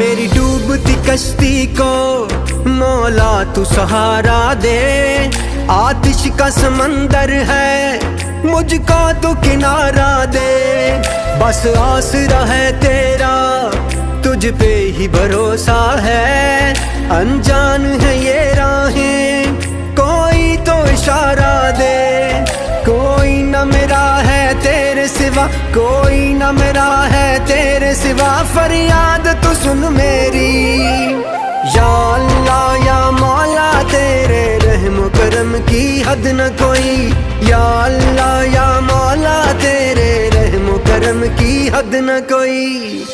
मेरी डूबती कश्ती को मौला तू सहारा दे। आतिश का समंदर है, मुझको तू किनारा दे। बस आसरा है तेरा, तुझ पे ही भरोसा है। अनजान है ये राहें, कोई तो इशारा दे। कोई न मेरा है तेरे सिवा, कोई न मेरा है तेरे सिवा। फरियाद तू सुन मेरी, या अल्लाह या मौला तेरे रहम करम की हद न कोई। या अल्लाह या मौला तेरे रहम करम की हद न कोई।